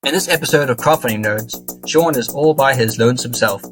In this episode of Crowdfunding Nerds, Sean is all by his lonesome self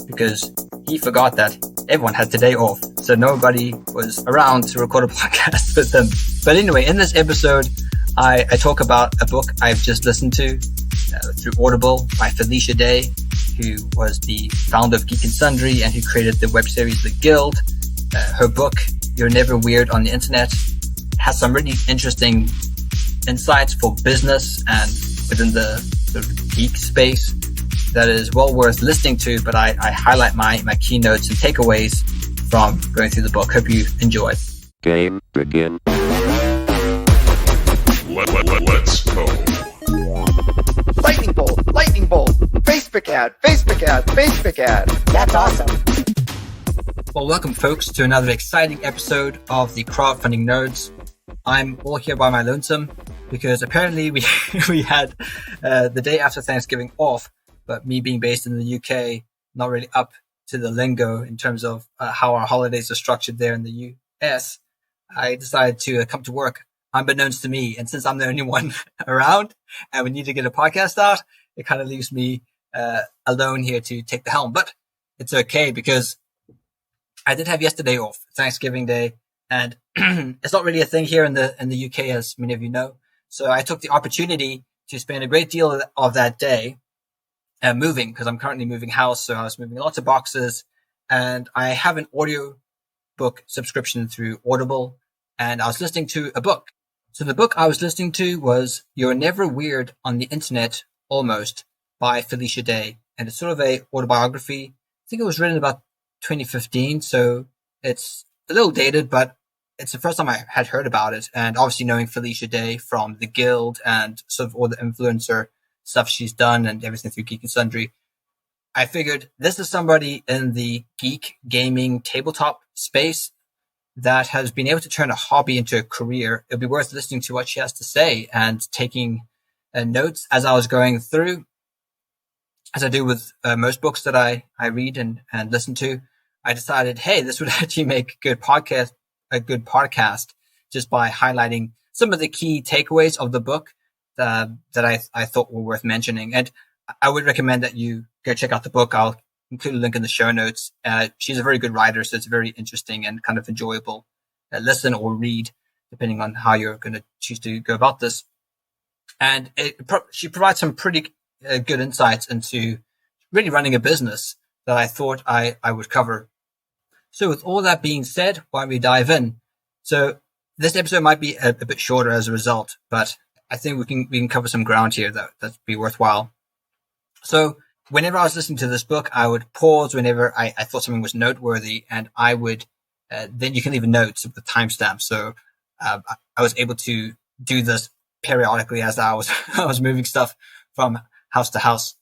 because he forgot that everyone had today off, so nobody was around to record a podcast with them. But anyway, in this episode, I talk about a book I've just listened to through Audible by Felicia Day, who was the founder of Geek and Sundry and who created the web series The Guild. Her book, You're Never Weird on the Internet, has some really interesting insights for business and within the geek space that is well worth listening to, but I highlight my keynotes and takeaways from going through the book. Hope you enjoy. Game begin. Let's go. Lightning bolt, Facebook ad. That's awesome. Well, welcome folks to another exciting episode of the Crowdfunding Nerds. I'm all here by my lonesome because apparently we had the day after Thanksgiving off, but me being based in the UK, not really up to the lingo in terms of how our holidays are structured there in the US. I decided to come to work unbeknownst to me. And since I'm the only one around and we need to get a podcast out, it kind of leaves me alone here to take the helm. But it's okay because I did have yesterday off, Thanksgiving Day, and it's not really a thing here in the UK, as many of you know. So I took the opportunity to spend a great deal of that day moving, because I'm currently moving house. So I was moving lots of boxes, and I have an audio book subscription through Audible, and I was listening to a book. So the book I was listening to was You're Never Weird on the Internet, Almost, by Felicia Day. And it's sort of a autobiography. I think it was written about 2015, so it's a little dated, but it's the first time I had heard about it. And obviously knowing Felicia Day from The Guild and sort of all the influencer stuff she's done and everything through Geek and Sundry, I figured this is somebody in the geek gaming tabletop space that has been able to turn a hobby into a career. It'd be worth listening to what she has to say and taking notes as I was going through, as I do with most books that I read and listen to. I decided, hey, this would actually make a good podcast just by highlighting some of the key takeaways of the book that I thought were worth mentioning. And I would recommend that you go check out the book. I'll include a link in the show notes. She's a very good writer, so it's very interesting and kind of enjoyable listen or read, depending on how you're going to choose to go about this. And she provides some pretty good insights into really running a business that I thought I would cover. So with all that being said, why don't we dive in? So this episode might be a bit shorter as a result, but I think we can cover some ground here that'd be worthwhile. So whenever I was listening to this book, I would pause whenever I thought something was noteworthy, and I would then you can leave a note with timestamp. So I was able to do this periodically as I was moving stuff from house to house.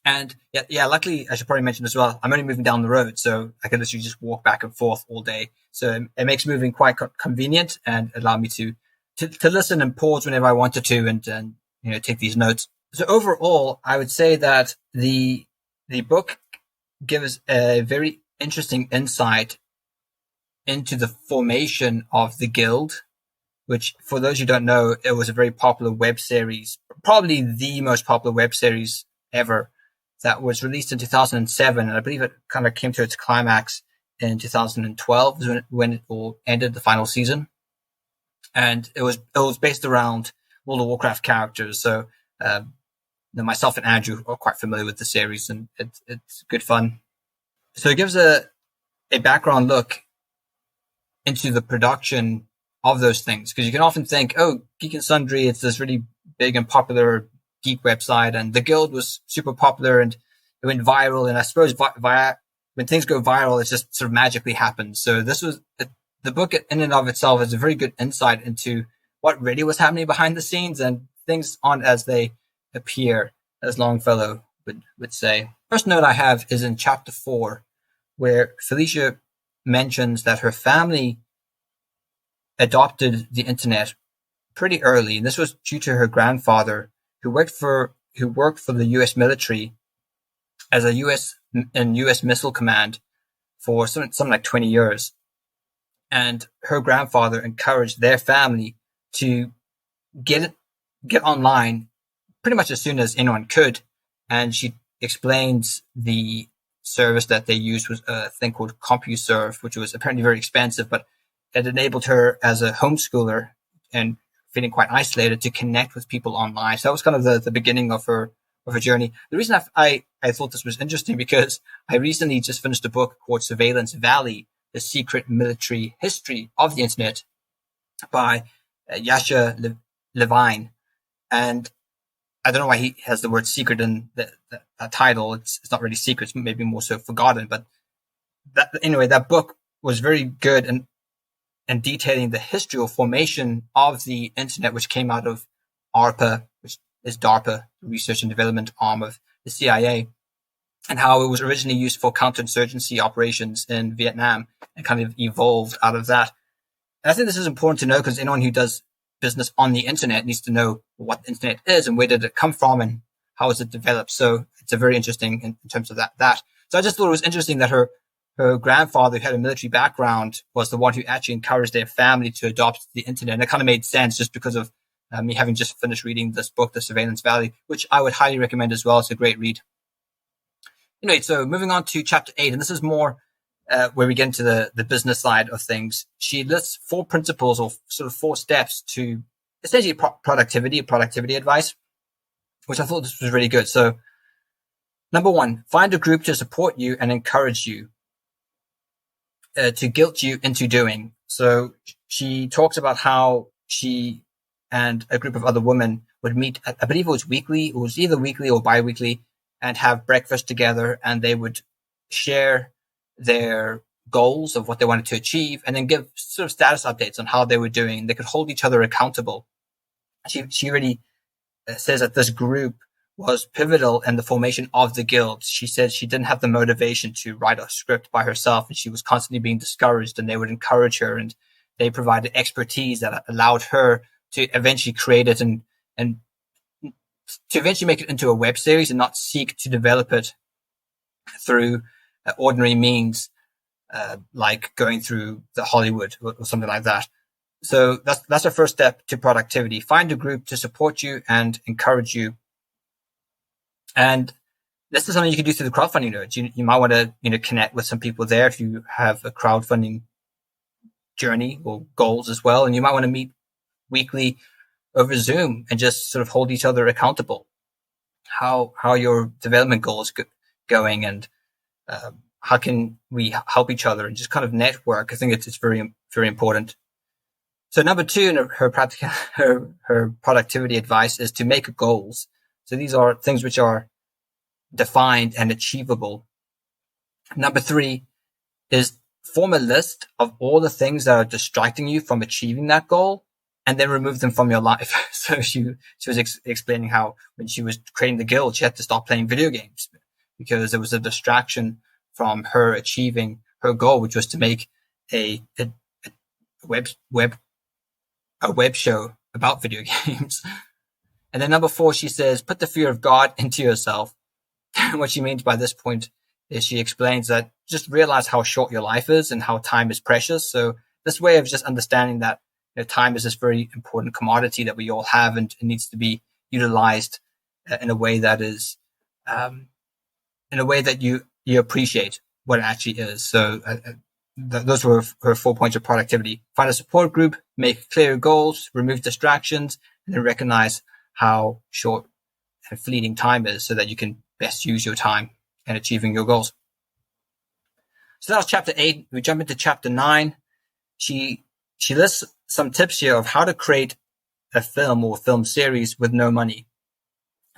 And yeah, luckily, I should probably mention as well, I'm only moving down the road, so I can literally just walk back and forth all day. So it makes moving quite convenient and allow me to listen and pause whenever I wanted to and take these notes. So overall, I would say that the book gives a very interesting insight into the formation of the Guild, which, for those who don't know, it was a very popular web series, probably the most popular web series ever, that was released in 2007. And I believe it kind of came to its climax in 2012 when it all ended, the final season. And it was based around World of Warcraft characters. So myself and Andrew are quite familiar with the series, and it's good fun. So it gives a background look into the production of those things, because you can often think, oh, Geek and Sundry, it's this really big and popular geek website, and The Guild was super popular and it went viral. And I suppose when things go viral, it just sort of magically happens. So this was the book in and of itself is a very good insight into what really was happening behind the scenes, and things aren't as they appear, as Longfellow would say. First note I have is in chapter 4, where Felicia mentions that her family adopted the internet pretty early, and this was due to her grandfather, who worked for the U.S. military as a U.S. Missile Command for something like 20 years. And her grandfather encouraged their family to get online pretty much as soon as anyone could. And she explains the service that they used was a thing called CompuServe, which was apparently very expensive, but it enabled her as a homeschooler and feeling quite isolated to connect with people online. So that was kind of the beginning of her journey. The reason I thought this was interesting because I recently just finished a book called Surveillance Valley, The Secret Military History of the Internet by Yasha Levine. And I don't know why he has the word secret in the title. It's not really secret. It's maybe more so forgotten. But that book was very good and detailing the history or formation of the internet, which came out of ARPA, which is DARPA, Research and Development Arm of the CIA, and how it was originally used for counterinsurgency operations in Vietnam and kind of evolved out of that. And I think this is important to know because anyone who does business on the internet needs to know what the internet is and where did it come from and how is it developed. So it's a very interesting in terms of that. So I just thought it was interesting that her grandfather, who had a military background, was the one who actually encouraged their family to adopt the internet. And it kind of made sense just because of me having just finished reading this book, The Surveillance Valley, which I would highly recommend as well. It's a great read. Anyway, so moving on to chapter 8, and this is more where we get into the business side of things. She lists 4 principles or sort of 4 steps to essentially productivity advice, which I thought this was really good. So number 1, find a group to support you and encourage you, to guilt you into doing. So she talks about how she and a group of other women would meet, I believe it was weekly, it was either weekly or bi-weekly, and have breakfast together, and they would share their goals of what they wanted to achieve and then give sort of status updates on how they were doing. They could hold each other accountable. She really says that this group was pivotal in the formation of the guild. She said she didn't have the motivation to write a script by herself, and she was constantly being discouraged, and they would encourage her, and they provided expertise that allowed her to eventually create it and to eventually make it into a web series and not seek to develop it through ordinary means, like going through the Hollywood or something like that. So that's our first step to productivity. Find a group to support you and encourage you. And this is something you can do through the crowdfunding nerds. You might want to, connect with some people there if you have a crowdfunding journey or goals as well. And you might want to meet weekly over Zoom and just sort of hold each other accountable. How your development goal is going, and how can we help each other and just kind of network. I think it's very, very important. So number 2 in her productivity advice is to make goals. So these are things which are defined and achievable. Number 3 is form a list of all the things that are distracting you from achieving that goal, and then remove them from your life. So she was explaining how when she was creating the guild, she had to stop playing video games because there was a distraction from her achieving her goal, which was to make a web show about video games. And then number 4, she says, put the fear of God into yourself. What she means by this point is she explains that just realize how short your life is and how time is precious. So this way of just understanding that time is this very important commodity that we all have, and it needs to be utilized in a way that is, in a way that you appreciate what it actually is. So those were her 4 points of productivity. Find a support group, make clear goals, remove distractions, and then recognize how short and fleeting time is so that you can best use your time in achieving your goals. So that was chapter 8. We jump into chapter 9. She lists some tips here of how to create a film or film series with no money.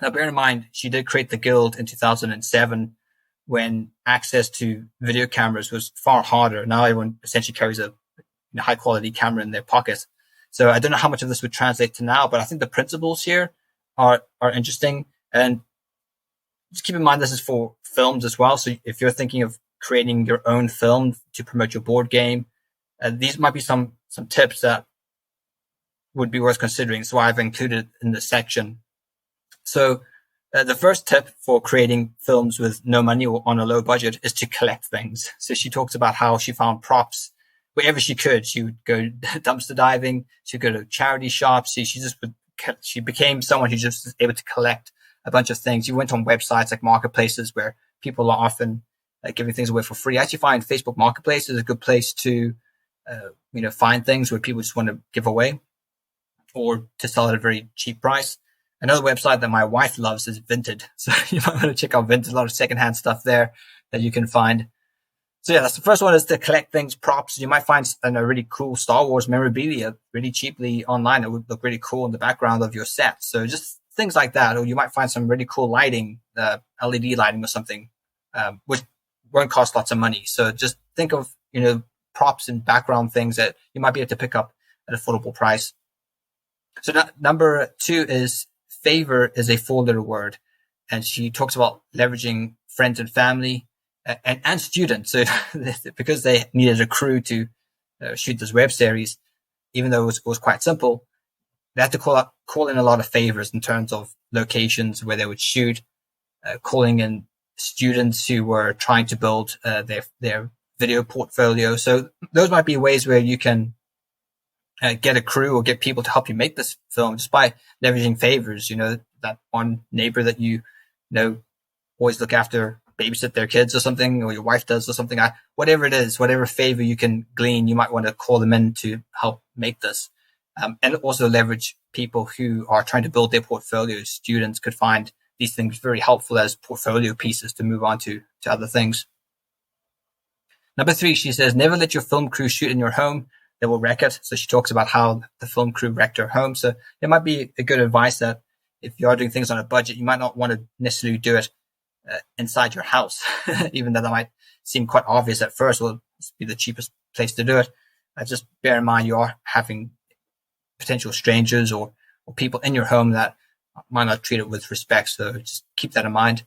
Now, bear in mind, she did create the guild in 2007 when access to video cameras was far harder. Now everyone essentially carries a high quality camera in their pocket. So I don't know how much of this would translate to now, but I think the principles here are interesting. And just keep in mind, this is for films as well. So if you're thinking of creating your own film to promote your board game, these might be some tips that would be worth considering. So I've included in this section. So the first tip for creating films with no money or on a low budget is to collect things. So she talks about how she found props wherever she could. She would go dumpster diving. She'd go to charity shops. She just would she became someone who just was able to collect a bunch of things. You went on websites like marketplaces where people are often giving things away for free. I actually find Facebook Marketplace is a good place to, find things where people just want to give away or to sell at a very cheap price. Another website that my wife loves is Vinted. So you might want to check out Vinted. A lot of secondhand stuff there that you can find. So yeah, that's the first one, is to collect things, props. You might find a really cool Star Wars memorabilia really cheaply online. It would look really cool in the background of your set. So just things like that. Or you might find some really cool lighting, LED lighting or something, which won't cost lots of money. So just think of, props and background things that you might be able to pick up at an affordable price. So number 2 is favor is a 4-letter word. And she talks about leveraging friends and family and students. So because they needed a crew to shoot this web series, even though it was quite simple, they had to call in a lot of favors in terms of locations where they would shoot, calling in students who were trying to build their video portfolio. So those might be ways where you can get a crew or get people to help you make this film just by leveraging favors. That one neighbor that you know always look after, babysit their kids or something, or your wife does or something. Whatever it is, whatever favor you can glean, you might want to call them in to help make this. And also leverage people who are trying to build their portfolios. Students could find these things very helpful as portfolio pieces to move on to other things. Number 3, she says, never let your film crew shoot in your home. They will wreck it. So she talks about how the film crew wrecked her home. So it might be a good advice that if you are doing things on a budget, you might not want to necessarily do it inside your house, even though that might seem quite obvious at first. Will be the cheapest place to do it. Just bear in mind you are having potential strangers or people in your home that might not treat it with respect. So just keep that in mind.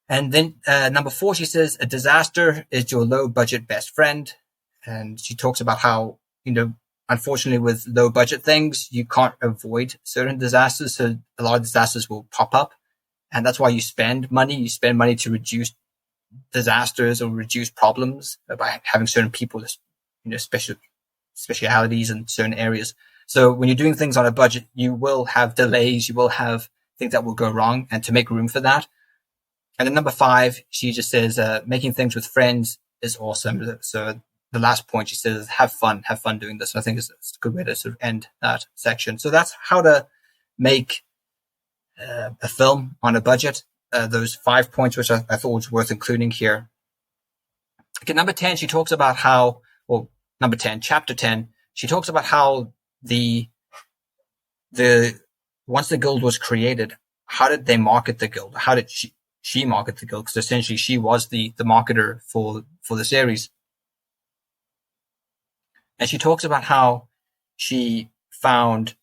And then number 4, she says, a disaster is your low budget best friend. And she talks about how, unfortunately with low budget things, you can't avoid certain disasters. So a lot of disasters will pop up. And that's why you spend money. You spend money to reduce disasters or reduce problems by having certain people, specialities in certain areas. So when you're doing things on a budget, you will have delays. You will have things that will go wrong. And to make room for that. And then number 5, she just says, making things with friends is awesome. So the last point, she says, have fun doing this. And I think it's a good way to sort of end that section. So that's how to make a film on a budget. Those 5 points, which I thought was worth including here. Okay, number 10, she talks about how, or number 10, chapter 10, she talks about how the once the guild was created, how did they market the guild? How did she market the guild? Because essentially she was the marketer for the series. And she talks about how she found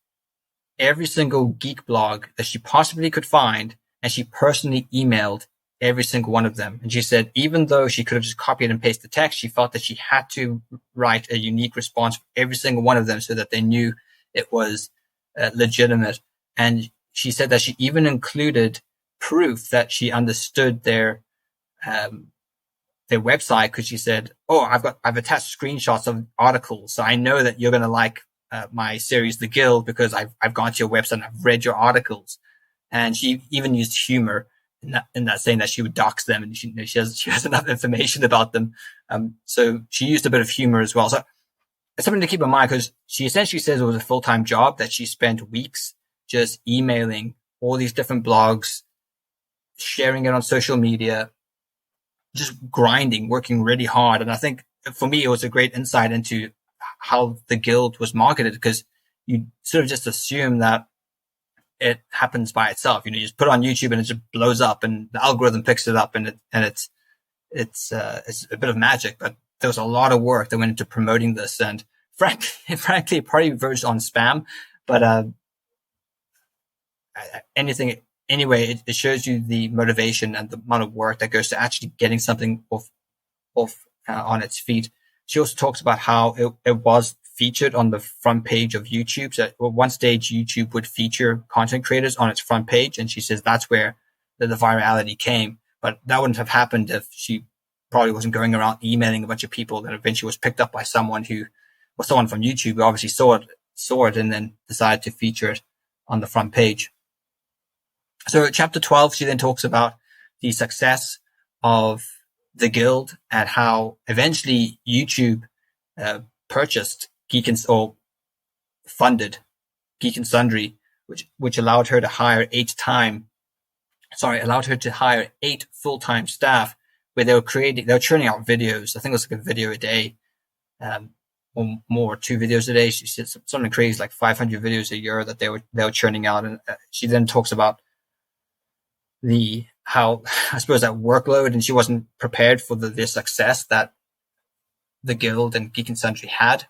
every single geek blog that she possibly could find, and she personally emailed every single one of them. And she said, even though she could have just copied and pasted the text, she felt that she had to write a unique response for every single one of them so that they knew it was legitimate. And she said that she even included proof that she understood their website, because she said, I've attached screenshots of articles, so I know that you're going to like my series, The Guild, because I've gone to your website and I've read your articles. And she even used humor in that saying that she would dox them, and she has enough information about them. So she used a bit of humor as well. So it's something to keep in mind, because she essentially says it was a full-time job that she spent weeks just emailing all these different blogs, sharing it on social media, just grinding, working really hard. And I think for me, it was a great insight into how the guild was marketed, because you sort of just assume that it happens by itself. You just put it on YouTube and it just blows up and the algorithm picks it up, and it's a bit of magic, but there was a lot of work that went into promoting this. And frankly, it probably verged on spam, but, anyway, it shows you the motivation and the amount of work that goes to actually getting something off on its feet. She also talks about how it was featured on the front page of YouTube. So at one stage, YouTube would feature content creators on its front page. And she says that's where the virality came. But that wouldn't have happened if she probably wasn't going around emailing a bunch of people that eventually was picked up by someone from YouTube who obviously saw it and then decided to feature it on the front page. So chapter 12, she then talks about the success of the guild and how eventually YouTube purchased or funded Geek and Sundry, which allowed her to hire 8 full-time staff, where they were churning out videos. I think it was like a video a day, or more, 2 videos a day. She said something crazy, like 500 videos a year that they were churning out. And she then talks about how I suppose that workload, and she wasn't prepared for the success that the guild and Geek and Sundry had,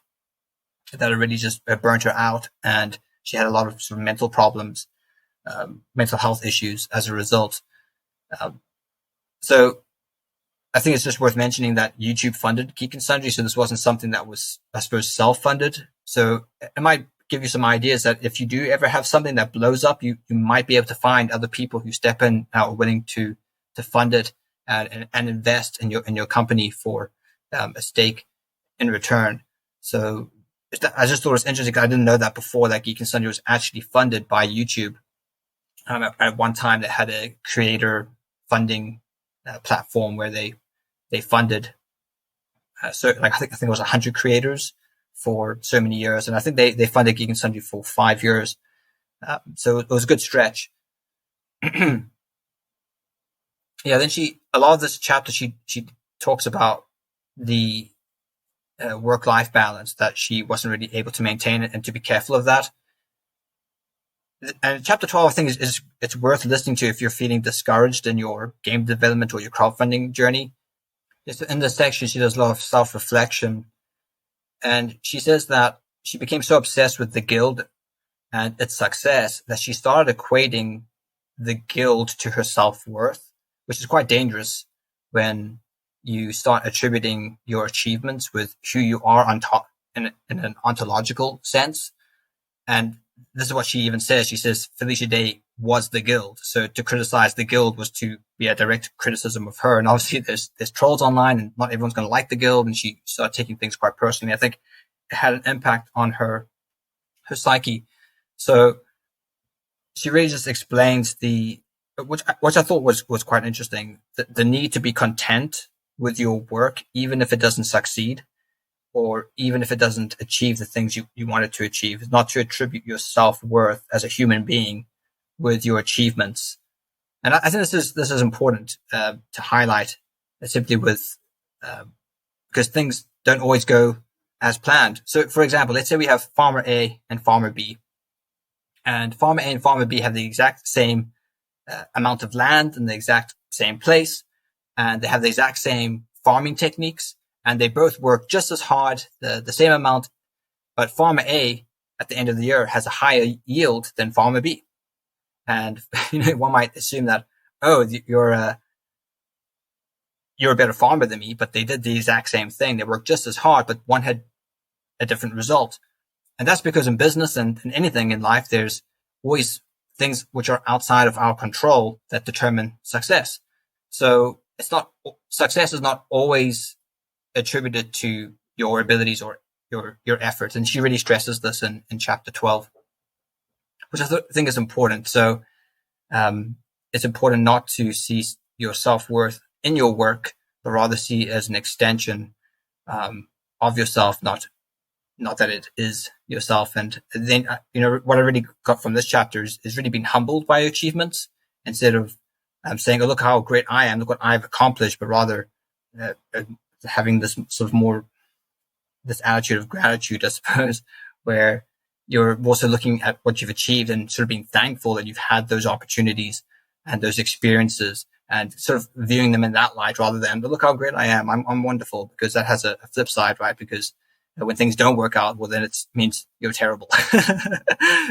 that it really just burnt her out, and she had a lot of sort of mental problems, mental health issues as a result. So I think it's just worth mentioning that YouTube funded Geek and Sundry, so this wasn't something that was, I suppose, self-funded. So it might give you some ideas that if you do ever have something that blows up, you might be able to find other people who step in and are willing to fund it and invest in your company for a stake in return. So I just thought it was interesting. I didn't know that before, that Geek and Sundry was actually funded by YouTube. At one time, they had a creator funding platform where they funded I think it was 100 creators for so many years, and I think they funded Geek and Sundry for 5 years. So it was a good stretch. Yeah. Then a lot of this chapter, she talks about the work-life balance that she wasn't really able to maintain, and to be careful of that. And chapter 12, I think it's worth listening to if you're feeling discouraged in your game development or your crowdfunding journey. In this section, she does a lot of self-reflection, and she says that she became so obsessed with the guild and its success that she started equating the guild to her self-worth, which is quite dangerous when you start attributing your achievements with who you are in an ontological sense. And this is what she even says. She says Felicia Day was the guild. So to criticize the guild was to be a direct criticism of her. And obviously there's trolls online, and not everyone's going to like the guild. And she started taking things quite personally. I think it had an impact on her psyche. So she really just explains which I thought was quite interesting, the need to be content with your work, even if it doesn't succeed, or even if it doesn't achieve the things you wanted to achieve. Not to attribute your self-worth as a human being with your achievements. And I think this is important to highlight, simply with because things don't always go as planned. So, for example, let's say we have Farmer A and Farmer B, and Farmer A and Farmer B have the exact same amount of land in the exact same place, and they have the exact same farming techniques, and they both work just as hard, the same amount, but Farmer A at the end of the year has a higher yield than Farmer B. And one might assume that, oh, you're a better farmer than me, but they did the exact same thing. They worked just as hard, but one had a different result. And that's because in business and in anything in life, there's always things which are outside of our control that determine success. So success is not always attributed to your abilities or your efforts. And she really stresses this in chapter 12, which I think is important. So it's important not to see your self-worth in your work, but rather see it as an extension of yourself, not that it is yourself. And then, what I really got from this chapter is really being humbled by your achievements, instead of saying, oh, look how great I am, look what I've accomplished, but rather having this sort of this attitude of gratitude, I suppose, where you're also looking at what you've achieved and sort of being thankful that you've had those opportunities and those experiences, and sort of viewing them in that light, rather than, but look how great I am, I'm wonderful, because that has a flip side, right? Because when things don't work out, well, then it means you're terrible.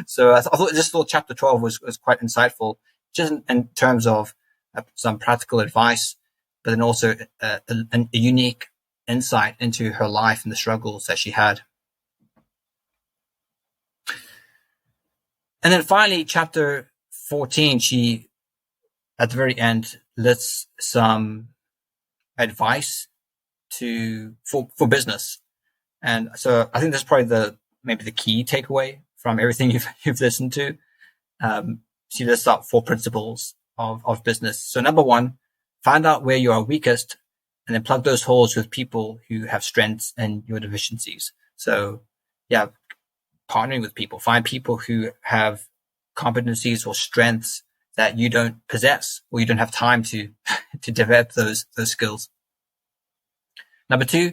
So I thought chapter 12 was quite insightful, just in terms of some practical advice, but then also a unique insight into her life and the struggles that she had. And then finally, chapter 14, she, at the very end, lists some advice for business. And so I think that's probably maybe the key takeaway from everything you've listened to. She lists out 4 principles of business. So number 1, find out where you are weakest and then plug those holes with people who have strengths and your deficiencies. So yeah, partnering with people, find people who have competencies or strengths that you don't possess, or you don't have time to develop those skills. Number 2,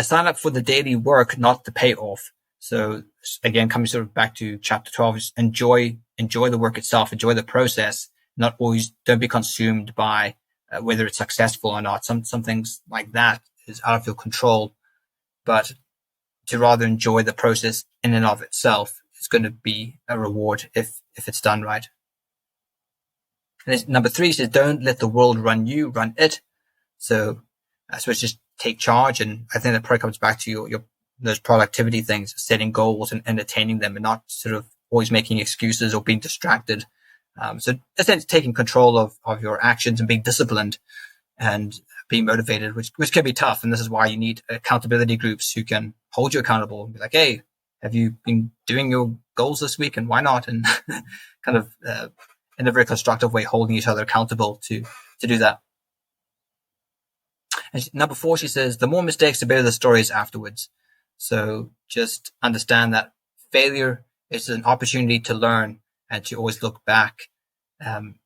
sign up for the daily work, not the payoff. So again, coming sort of back to chapter 12, just enjoy the work itself, enjoy the process, don't be consumed by whether it's successful or not. Some things like that is out of your control, but to rather enjoy the process in and of itself is going to be a reward if it's done right. And number 3 says, don't let the world run you, run it. So I suppose just take charge. And I think that probably comes back to your those productivity things, setting goals and attaining them, and not sort of always making excuses or being distracted. So essentially taking control of your actions and being disciplined and being motivated, which can be tough. And this is why you need accountability groups who can hold you accountable and be like, hey, have you been doing your goals this week? And why not? And kind of, in a very constructive way, holding each other accountable to do that. And number 4, she says, the more mistakes, the better the stories afterwards. So just understand that failure is an opportunity to learn and to always look back, and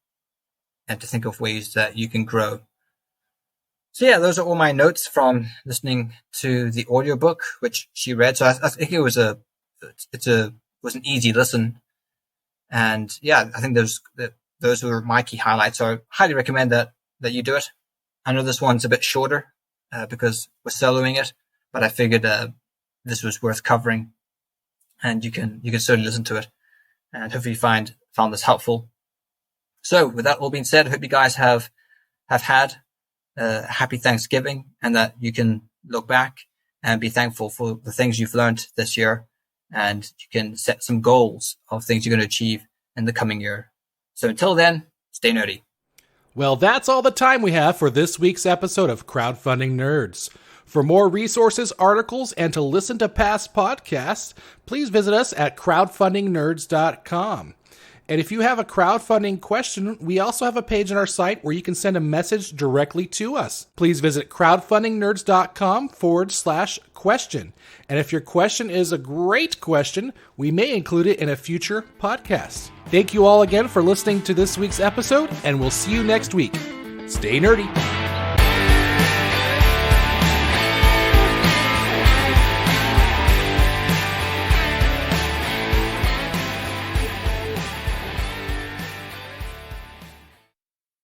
to think of ways that you can grow. So yeah, those are all my notes from listening to the audiobook, which she read. So I think it was an easy listen. And yeah, I think those were my key highlights. So I highly recommend that you do it. I know this one's a bit shorter, because we're soloing it, but I figured, this was worth covering, and you can certainly listen to it, and hopefully you found this helpful. So with that all being said, I hope you guys have had a happy Thanksgiving, and that you can look back and be thankful for the things you've learned this year, and you can set some goals of things you're going to achieve in the coming year. So until then, stay nerdy. Well, that's all the time we have for this week's episode of Crowdfunding Nerds. For more resources, articles, and to listen to past podcasts, please visit us at crowdfundingnerds.com. And if you have a crowdfunding question, we also have a page on our site where you can send a message directly to us. Please visit crowdfundingnerds.com/question. And if your question is a great question, we may include it in a future podcast. Thank you all again for listening to this week's episode, and we'll see you next week. Stay nerdy.